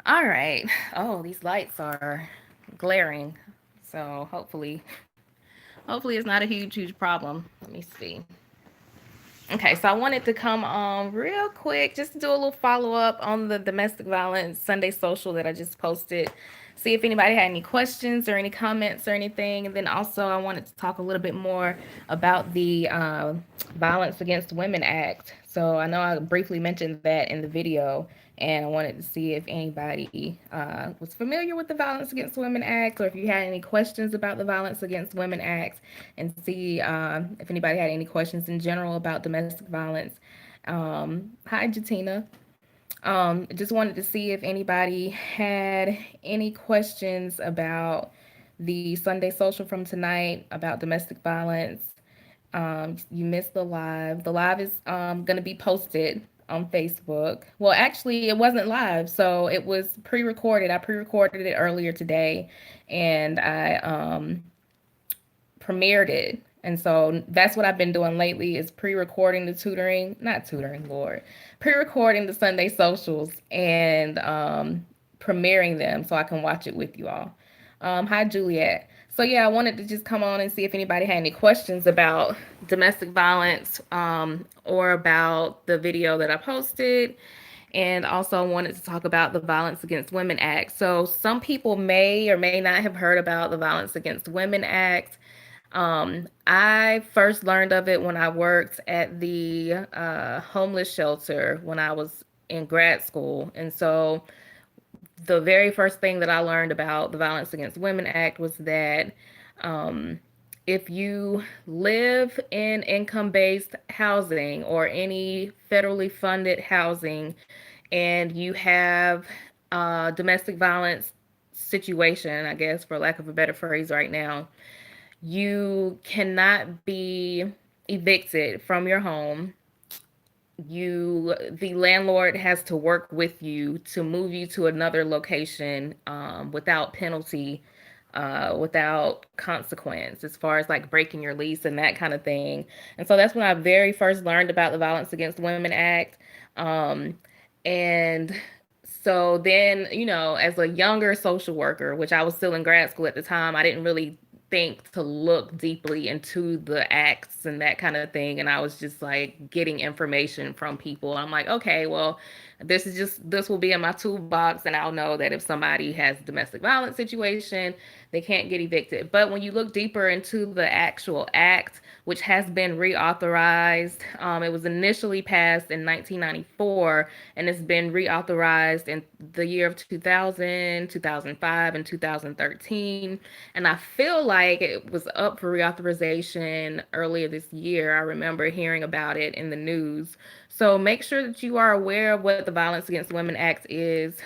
All right. Oh, these lights are glaring. So hopefully it's not a huge problem. Let me see. Okay, so I wanted to come on real quick just to do a little follow up on the domestic violence Sunday social that I just posted. See if anybody had any questions or any comments or anything. And then also, I wanted to talk a little bit more about the Violence Against Women Act. So I know I briefly mentioned that in the video, and I wanted to see if anybody was familiar with the Violence Against Women Act, or if you had any questions about the Violence Against Women Act, and see if anybody had any questions in general about domestic violence. Hi, Jatina. Just wanted to see if anybody had any questions about the Sunday social from tonight about domestic violence. You missed the live. The live is going to be posted on Facebook. Well, actually, it wasn't live, so it was pre-recorded. I pre-recorded it earlier today, and I premiered it. And so that's what I've been doing lately is pre-recording the tutoring, not tutoring, Lord, pre-recording the Sunday socials and premiering them so I can watch it with you all. Hi, Juliet. So yeah, I wanted to just come on and see if anybody had any questions about domestic violence or about the video that I posted. And also wanted to talk about the Violence Against Women Act. So some people may or may not have heard about the Violence Against Women Act. I first learned of it when I worked at the homeless shelter when I was in grad school. And so the very first thing that I learned about the Violence Against Women Act was that um, if you live in income based housing or any federally funded housing and you have domestic violence situation, I guess, for lack of a better phrase right now, you cannot be evicted from your home. The landlord has to work with you to move you to another location without penalty, without consequence, as far as like breaking your lease and that kind of thing. And so that's when I very first learned about the Violence Against Women Act. Um, and so then, as a younger social worker, which I was still in grad school at the time, I didn't really think to look deeply into the acts and that kind of thing. And I was just like getting information from people. I'm like, okay, well, this will be in my toolbox, and I'll know that if somebody has a domestic violence situation, they can't get evicted. But when you look deeper into the actual act, which has been reauthorized, it was initially passed in 1994, and it's been reauthorized in the year of 2000, 2005, and 2013. And I feel like it was up for reauthorization earlier this year. I remember hearing about it in the news. So make sure that you are aware of what the Violence Against Women Act is.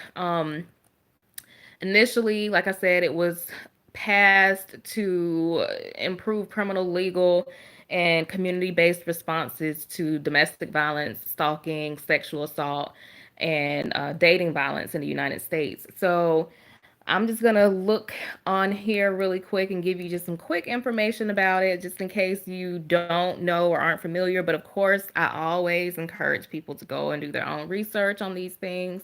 Initially, like I said, it was passed to improve criminal, legal, and community based responses to domestic violence, stalking, sexual assault, and dating violence in the United States. So I'm just going to look on here really quick and give you just some quick information about it, just in case you don't know or aren't familiar. But of course, I always encourage people to go and do their own research on these things,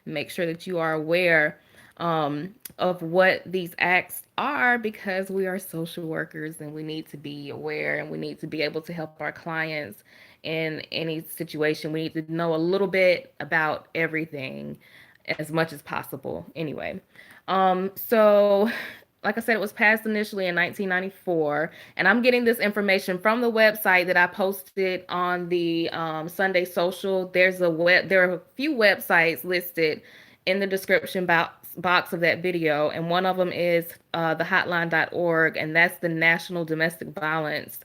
make sure that you are aware of what these acts are, because we are social workers and we need to be aware and we need to be able to help our clients in any situation. We need to know a little bit about everything as much as possible. Anyway, so like I said, it was passed initially in 1994, and I'm getting this information from the website that I posted on the Sunday Social. There are a few websites listed in the description box of that video, and one of them is the hotline.org, and that's the National Domestic Violence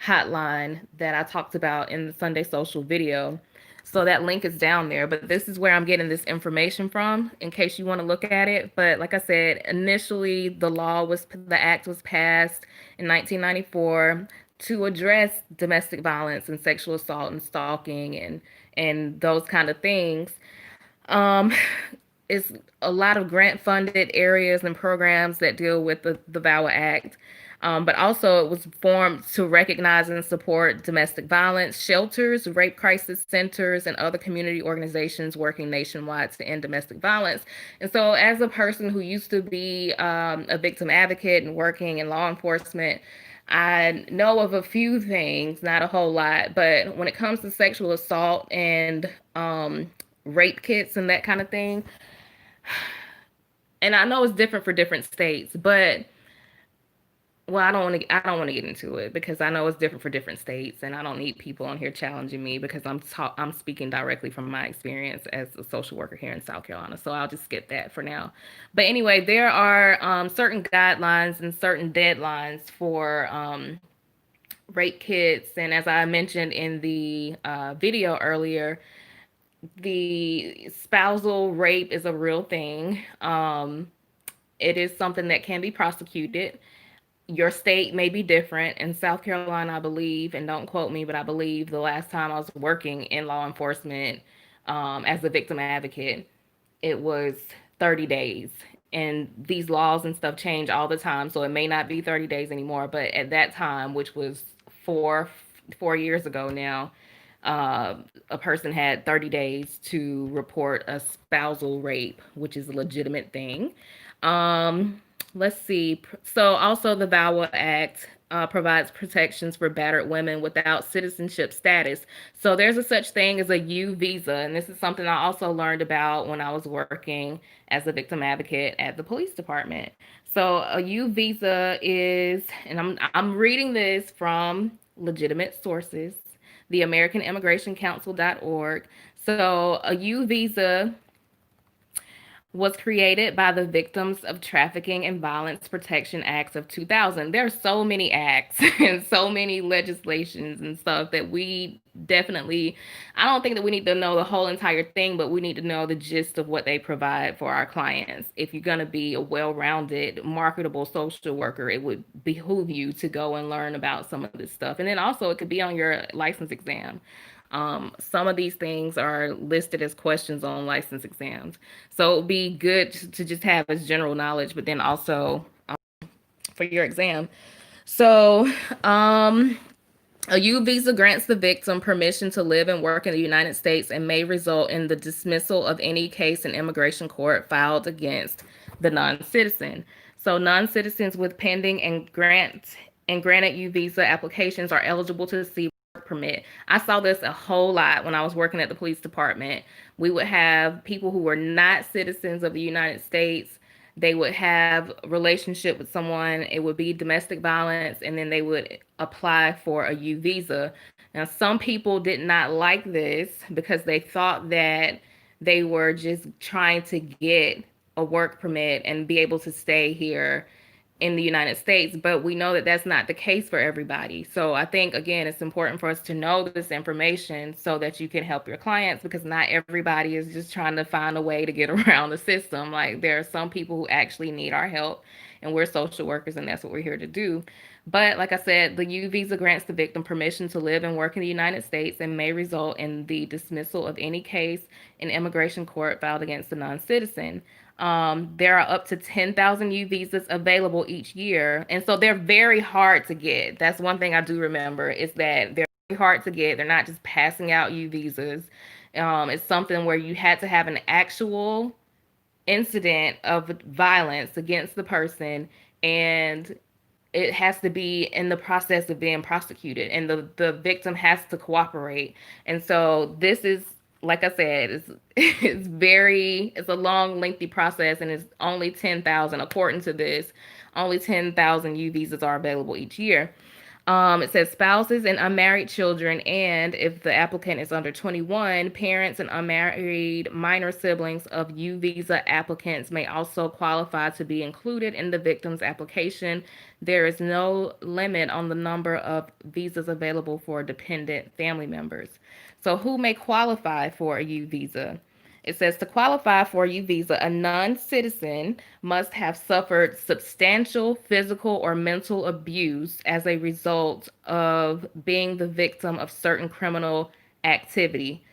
hotline that I talked about in the Sunday Social video. So that link is down there, but this is where I'm getting this information from in case you want to look at it. But like I said, initially the act was passed in 1994 to address domestic violence and sexual assault and stalking and those kind of things. Um, it's a lot of grant funded areas and programs that deal with the VAWA Act. But also it was formed to recognize and support domestic violence shelters, rape crisis centers, and other community organizations working nationwide to end domestic violence. And so, as a person who used to be a victim advocate and working in law enforcement, I know of a few things, not a whole lot, but when it comes to sexual assault and rape kits and that kind of thing, and I know it's different for different states, but well, I don't want to get into it because I know it's different for different states, and I don't need people on here challenging me because I'm speaking directly from my experience as a social worker here in South Carolina. So I'll just skip that for now. But anyway, there are certain guidelines and certain deadlines for rape kits, and as I mentioned in the video earlier, the spousal rape is a real thing. It is something that can be prosecuted. Your state may be different. In South Carolina, I believe, and don't quote me, but I believe the last time I was working in law enforcement as a victim advocate, it was 30 days. And these laws and stuff change all the time. So it may not be 30 days anymore. But at that time, which was four years ago now, uh, a person had 30 days to report a spousal rape, which is a legitimate thing. Um, let's see. So, also, the VAWA Act provides protections for battered women without citizenship status. So, there's a such thing as a U visa, and this is something I also learned about when I was working as a victim advocate at the police department. So, a U visa is, and I'm reading this from legitimate sources, the American Immigration Council.org. So, a U visa was created by the Victims of Trafficking and Violence Protection Acts of 2000. There are so many acts and so many legislations and stuff that we definitely, I don't think that we need to know the whole entire thing, but we need to know the gist of what they provide for our clients. If you're going to be a well-rounded, marketable social worker, it would behoove you to go and learn about some of this stuff. And then also it could be on your license exam. Some of these things are listed as questions on license exams. So it would be good to just have as general knowledge, but then also for your exam. So, a U visa grants the victim permission to live and work in the United States and may result in the dismissal of any case in immigration court filed against the non-citizen. So non-citizens with pending and granted U visa applications are eligible to receive work permit. I saw this a whole lot when I was working at the police department. We would have people who were not citizens of the United States. They would have a relationship with someone. It would be domestic violence, and then they would apply for a U visa. Now, some people did not like this because they thought that they were just trying to get a work permit and be able to stay here in the United States, but we know that that's not the case for everybody. So I think again, it's important for us to know this information so that you can help your clients because not everybody is just trying to find a way to get around the system. Like there are some people who actually need our help and we're social workers and that's what we're here to do. But like I said, the U visa grants the victim permission to live and work in the United States and may result in the dismissal of any case in immigration court filed against a non-citizen. There are up to 10,000 U visas available each year. And so they're very hard to get. That's one thing I do remember is that they're very hard to get. They're not just passing out U visas. It's something where you had to have an actual incident of violence against the person and it has to be in the process of being prosecuted and the victim has to cooperate. And so this is like I said, it's a long, lengthy process and it's only 10,000 according to this, only 10,000 U visas are available each year. It says spouses and unmarried children, and if the applicant is under 21, parents and unmarried minor siblings of U visa applicants may also qualify to be included in the victim's application. There is no limit on the number of visas available for dependent family members. So, who may qualify for a U visa? It says to qualify for a U visa, a non citizen must have suffered substantial physical or mental abuse as a result of being the victim of certain criminal activity.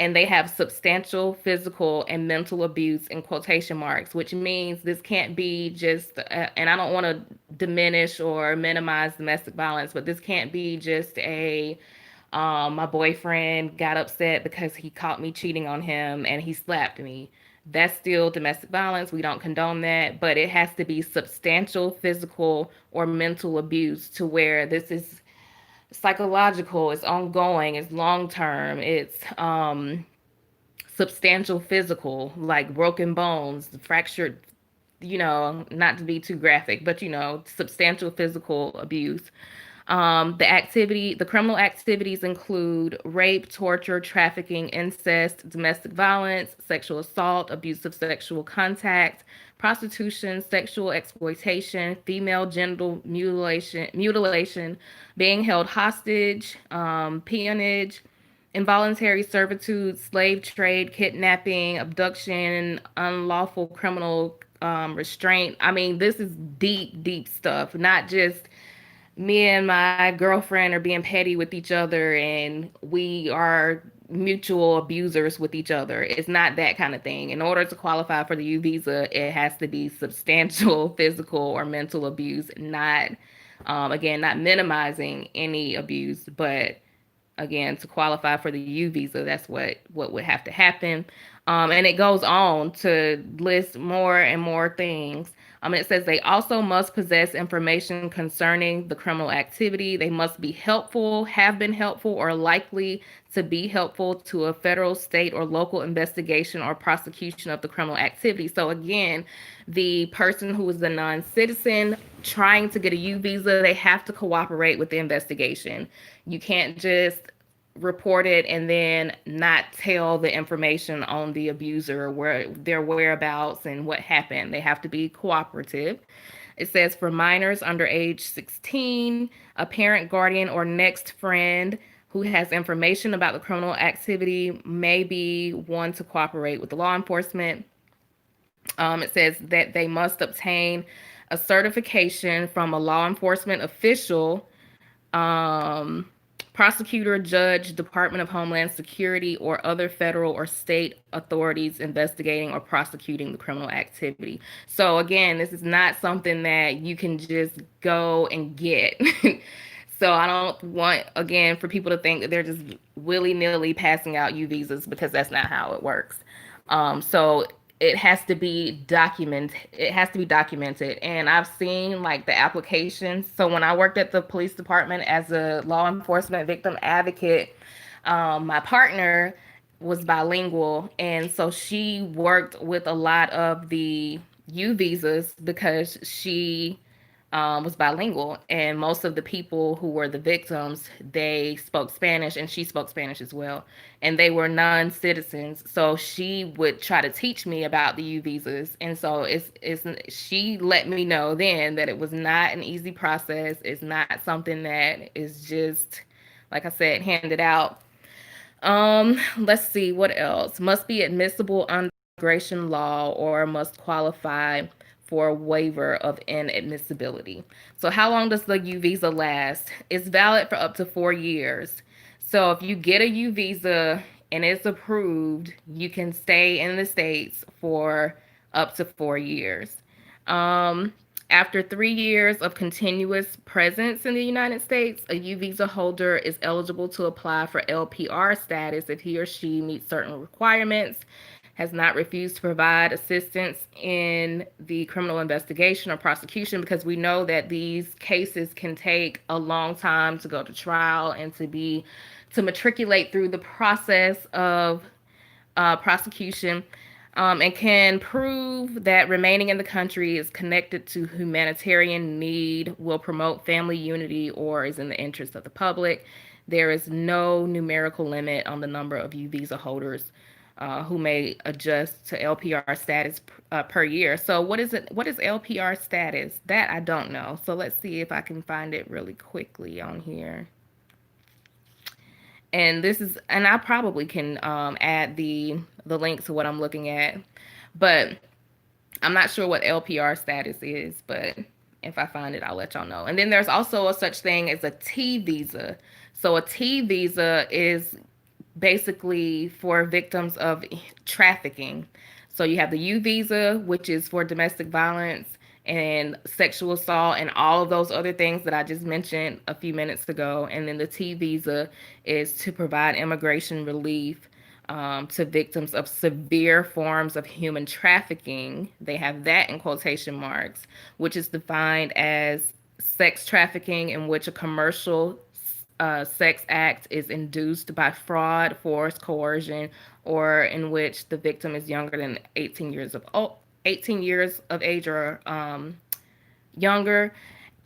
and they have substantial physical and mental abuse in quotation marks, which means this can't be just, and I don't want to diminish or minimize domestic violence, but this can't be just a, my boyfriend got upset because he caught me cheating on him and he slapped me. That's still domestic violence. We don't condone that, but it has to be substantial physical or mental abuse to where this is psychological, it's ongoing, it's long term, it's substantial physical, like broken bones, fractured, not to be too graphic, but substantial physical abuse. The criminal activities include rape, torture, trafficking, incest, domestic violence, sexual assault, abusive sexual contact, prostitution, sexual exploitation, female genital mutilation, being held hostage, peonage, involuntary servitude, slave trade, kidnapping, abduction, unlawful criminal restraint. I mean, this is deep, deep stuff, not just me and my girlfriend are being petty with each other and we are mutual abusers with each other. It's not that kind of thing. In order to qualify for the U visa, it has to be substantial physical or mental abuse, not, again, not minimizing any abuse, but again, to qualify for the U visa, that's what would have to happen. And it goes on to list more and more things. It says they also must possess information concerning the criminal activity. They must be helpful, have been helpful, or likely to be helpful to a federal, state, or local investigation or prosecution of the criminal activity. So again, the person who is the non-citizen trying to get a U visa, they have to cooperate with the investigation. You can't just report it and then not tell the information on the abuser, where their whereabouts and what happened. They have to be cooperative. It says for minors under age 16, a parent, guardian, or next friend who has information about the criminal activity may be one to cooperate with the law enforcement. It says that they must obtain a certification from a law enforcement official, prosecutor, judge, Department of Homeland Security, or other federal or state authorities investigating or prosecuting the criminal activity. So again, this is not something that you can just go and get. So I don't want, again, for people to think that they're just willy-nilly passing out U visas, because that's not how it works. So it has to be documented. And I've seen like the applications. So when I worked at the police department as a law enforcement victim advocate, my partner was bilingual, and so she worked with a lot of the U visas because she was bilingual, and most of the people who were the victims, they spoke Spanish, and she spoke Spanish as well, and they were non-citizens. So she would try to teach me about the U visas, and so it's she let me know then that it was not an easy process. It's not something that is just, like I said, handed out. Let's see what else. Must be admissible under immigration law or must qualify for a waiver of inadmissibility. So how long does the U visa last? It's valid for up to 4 years. So if you get a U visa and it's approved, you can stay in the States for up to 4 years. Um, After 3 years of continuous presence in the United States, a U visa holder is eligible to apply for LPR status if he or she meets certain requirements, has not refused to provide assistance in the criminal investigation or prosecution, because we know that these cases can take a long time to go to trial and to matriculate through the process of prosecution, and can prove that remaining in the country is connected to humanitarian need, will promote family unity, or is in the interest of the public. There is no numerical limit on the number of U visa holders who may adjust to LPR status per year. So what is it? What is LPR status? That I don't know. So let's see if I can find it really quickly on here. And I probably can add the link to what I'm looking at, but I'm not sure what LPR status is, but if I find it, I'll let y'all know. And then there's also a such thing as a T visa. So a T visa is basically for victims of trafficking. So you have the U visa, which is for domestic violence and sexual assault and all of those other things that I just mentioned a few minutes ago. And then the T visa is to provide immigration relief to victims of severe forms of human trafficking. They have that in quotation marks, which is defined as sex trafficking in which a commercial sex act is induced by fraud, force, coercion, or in which the victim is younger than 18 years of age or younger,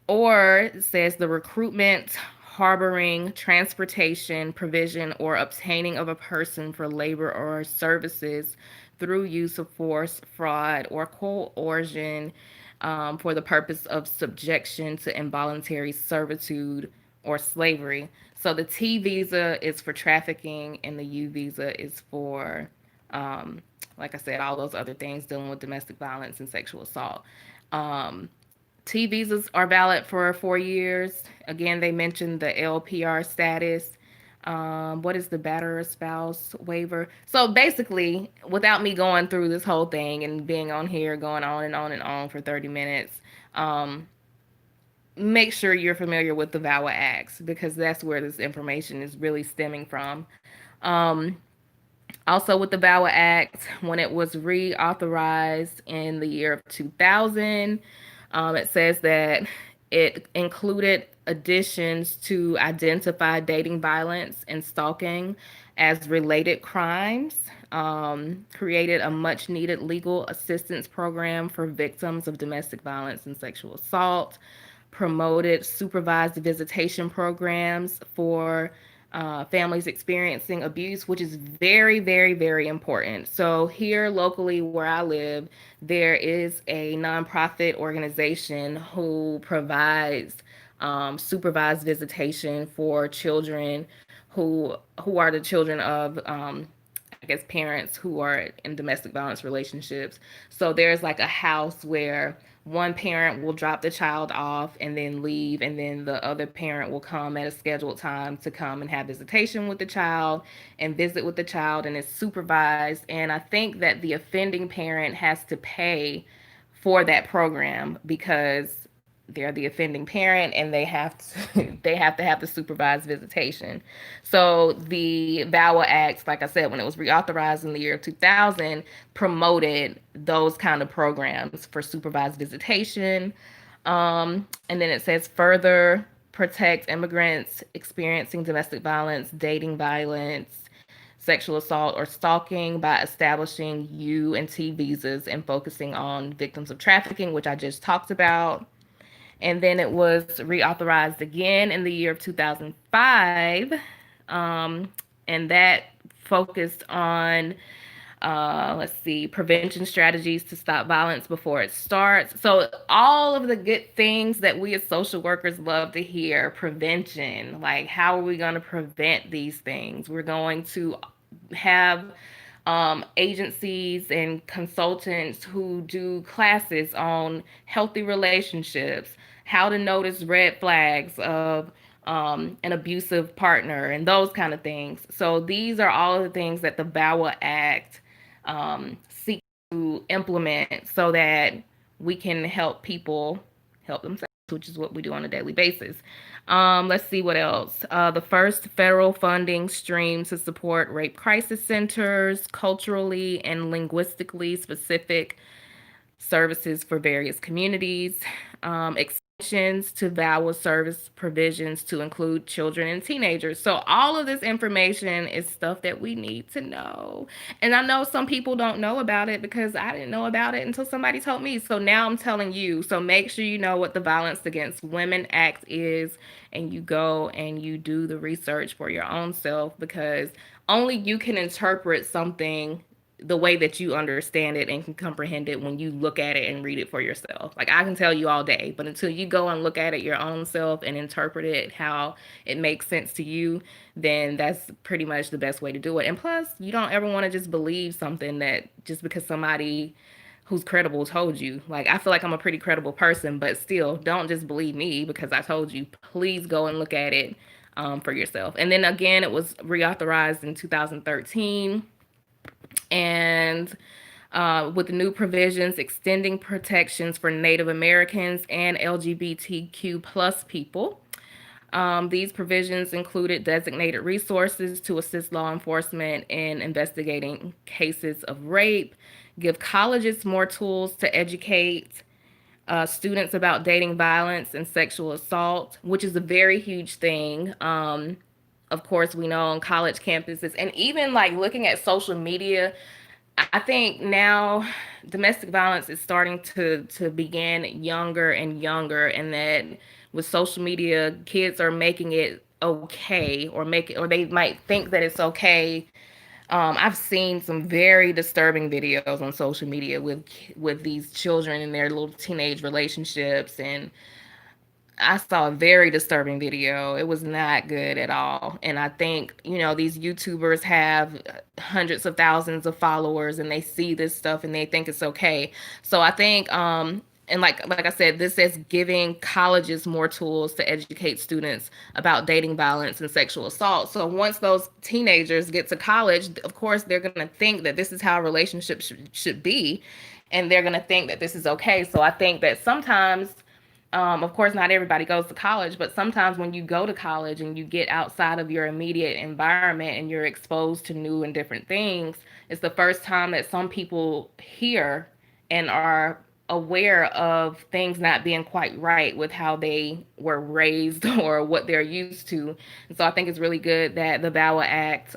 or it says the recruitment, harboring, transportation, provision, or obtaining of a person for labor or services through use of force, fraud, or coercion for the purpose of subjection to involuntary servitude or slavery. So the T visa is for trafficking, and the U visa is for, um, like I said, all those other things dealing with domestic violence and sexual assault. Um, T visas are valid for 4 years. Again, they mentioned the LPR status. What is the batterer spouse waiver? So basically, without me going through this whole thing and being on here going on and on and on for 30 minutes, um, make sure you're familiar with the VAWA Acts because that's where this information is really stemming from. Um, Also, with the VAWA Act, when it was reauthorized in the year of 2000, it says that it included additions to identify dating violence and stalking as related crimes, created a much needed legal assistance program for victims of domestic violence and sexual assault, promoted supervised visitation programs for families experiencing abuse, which is very, very, very important. So, here locally where I live, there is a nonprofit organization who provides supervised visitation for children who are the children of I guess parents who are in domestic violence relationships. So there's like a house where one parent will drop the child off and then leave, and then the other parent will come at a scheduled time to come and have visitation with the child and visit with the child, and it's supervised. And I think that the offending parent has to pay for that program because they're the offending parent and they have to they have to have the supervised visitation. So the VAWA Act, like I said, when it was reauthorized in the year of 2000, promoted those kind of programs for supervised visitation. And then it says further protect immigrants experiencing domestic violence, dating violence, sexual assault, or stalking by establishing U and T visas and focusing on victims of trafficking, which I just talked about. And then it was reauthorized again in the year of 2005. Um, and that focused on, let's see, prevention strategies to stop violence before it starts. So, all of the good things that we as social workers love to hear prevention, like how are we going to prevent these things? We're going to have agencies and consultants who do classes on healthy relationships, how to notice red flags of an abusive partner, and those kind of things. So these are all of the things that the VAWA Act seeks to implement so that we can help people help themselves, which is what we do on a daily basis. Let's see what else. The first federal funding stream to support rape crisis centers, culturally and linguistically specific services for various communities, extensions to VAWA service provisions to include children and teenagers. So, all of this information is stuff that we need to know. And I know some people don't know about it because I didn't know about it until somebody told me. So, now I'm telling you. So, make sure you know what the Violence Against Women Act is and you go and you do the research for your own self because only you can interpret something the way that you understand it and can comprehend it when you look at it and read it for yourself. Like I can tell you all day, but until you go and look at it your own self and interpret it how it makes sense to you, then that's pretty much the best way to do it. And plus, you don't ever want to just believe something that just because somebody who's credible told you. Like I feel like I'm a pretty credible person, but still don't just believe me because I told you. Please go and look at it for yourself. And then again, it was reauthorized in 2013, and with new provisions extending protections for Native Americans and LGBTQ plus people. These provisions included designated resources to assist law enforcement in investigating cases of rape, give colleges more tools to educate students about dating violence and sexual assault, which is a very huge thing. Of course, we know on college campuses, and even like looking at social media, I think now domestic violence is starting to begin younger and younger, and that with social media, kids are making it okay, or make it, or they might think that it's okay. I've seen some very disturbing videos on social media with these children in their little teenage relationships, and I saw a very disturbing video. It was not good at all. And I think, these YouTubers have hundreds of thousands of followers, and they see this stuff and they think it's okay. So I think and like I said, this is giving colleges more tools to educate students about dating violence and sexual assault. So once those teenagers get to college, of course they're going to think that this is how a relationship should be, and they're going to think that this is okay. So I think that sometimes of course, not everybody goes to college, but sometimes when you go to college and you get outside of your immediate environment and you're exposed to new and different things, it's the first time that some people hear and are aware of things not being quite right with how they were raised or what they're used to. And so I think it's really good that the VAWA Act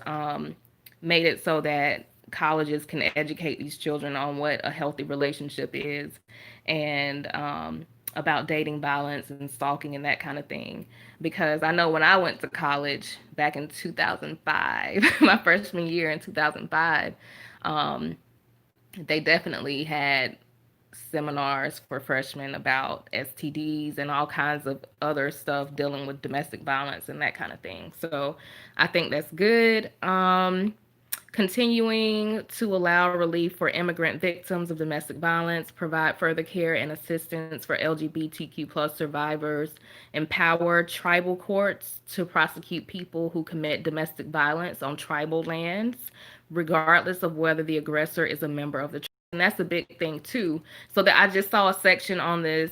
made it so that colleges can educate these children on what a healthy relationship is, and about dating violence and stalking and that kind of thing. Because I know when I went to college back in 2005, my freshman year in 2005, um, they definitely had seminars for freshmen about STDs and all kinds of other stuff dealing with domestic violence and that kind of thing. So I think that's good. Continuing to allow relief for immigrant victims of domestic violence, provide further care and assistance for LGBTQ plus survivors, empower tribal courts to prosecute people who commit domestic violence on tribal lands, regardless of whether the aggressor is a member of the tribe. And that's a big thing too. So that I just saw a section on this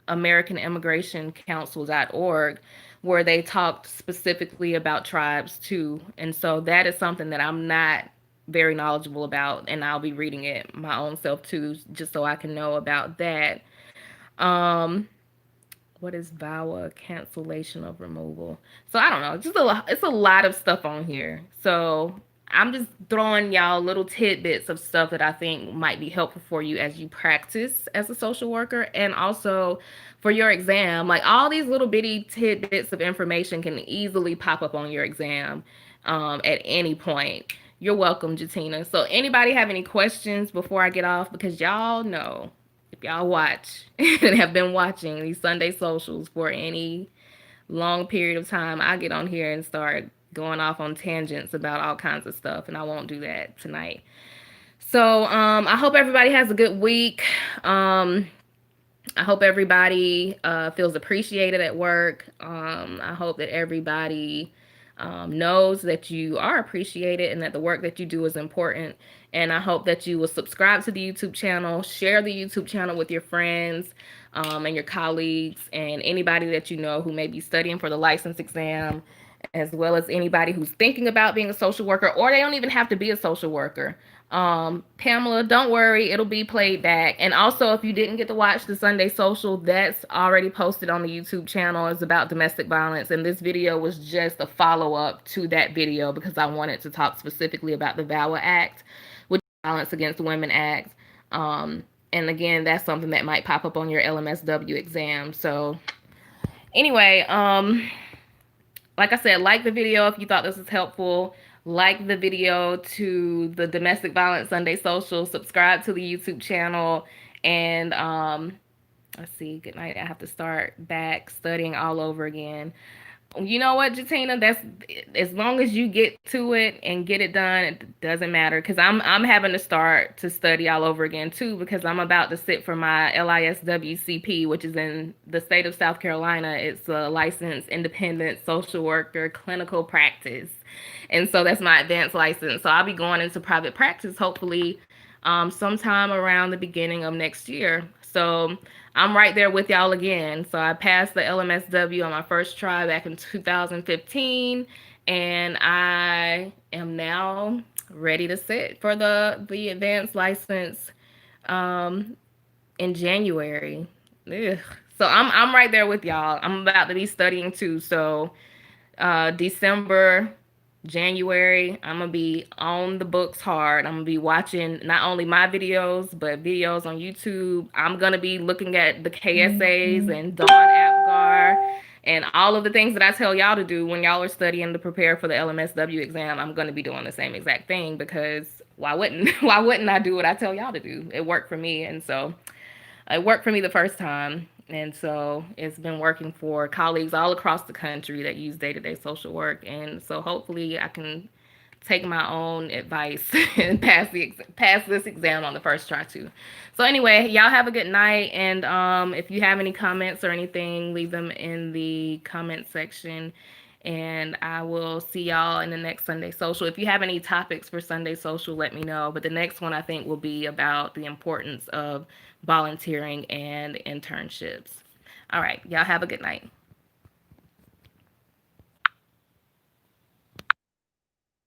AmericanImmigrationCouncil.org where they talked specifically about tribes too. And so that is something that I'm not very knowledgeable about, and I'll be reading it my own self too, just so I can know about that. Um, what is VAWA cancellation of removal? So I don't know, it's a lot of stuff on here. So I'm just throwing y'all little tidbits of stuff that I think might be helpful for you as you practice as a social worker, and also for your exam. Like all these little bitty tidbits of information can easily pop up on your exam at any point. You're welcome, Jatina. So anybody have any questions before I get off? Because y'all know, if y'all watch and have been watching these Sunday socials for any long period of time, I get on here and start going off on tangents about all kinds of stuff, and I won't do that tonight. So I hope everybody has a good week. I hope everybody feels appreciated at work. I hope that everybody knows that you are appreciated and that the work that you do is important. And I hope that you will subscribe to the YouTube channel, share the YouTube channel with your friends and your colleagues, and anybody that you know who may be studying for the license exam, as well as anybody who's thinking about being a social worker, or they don't even have to be a social worker. Pamela, don't worry, it'll be played back. And also, if you didn't get to watch the Sunday Social, that's already posted on the YouTube channel. It's about domestic violence, and this video was just a follow-up to that video because I wanted to talk specifically about the VAWA Act, which is the Violence Against Women Act. And again, that's something that might pop up on your LMSW exam. So anyway, like I said, like the video if you thought this was helpful. Like the video to the Domestic Violence Sunday Social. Subscribe to the YouTube channel. And let's see, good night. I have to start back studying all over again. You know what, Jatina? That's as long as you get to it and get it done, it doesn't matter. Because I'm having to start to study all over again too, because I'm about to sit for my LISWCP, which is in the state of South Carolina. It's a licensed independent social worker clinical practice, and so that's my advanced license. So I'll be going into private practice hopefully sometime around the beginning of next year. So I'm right there with y'all again. So I passed the LMSW on my first try back in 2015, and I am now ready to sit for the advanced license um, in January. Ugh. So I'm right there with y'all. I'm about to be studying too. So December, January, I'm gonna be on the books hard. I'm gonna be watching not only my videos, but videos on YouTube. I'm gonna be looking at the KSAs and Dawn Apgar and all of the things that I tell y'all to do when y'all are studying to prepare for the LMSW exam. I'm gonna be doing the same exact thing because why wouldn't why wouldn't I do what I tell y'all to do? It worked for me, and so it worked for me the first time. And so it's been working for colleagues all across the country that use day to day social work. And so hopefully I can take my own advice and pass this exam on the first try too. So anyway, y'all have a good night. And if you have any comments or anything, leave them in the comment section. And I will see y'all in the next Sunday Social. If you have any topics for Sunday Social, let me know. But the next one I think will be about the importance of volunteering and internships. All right, y'all have a good night.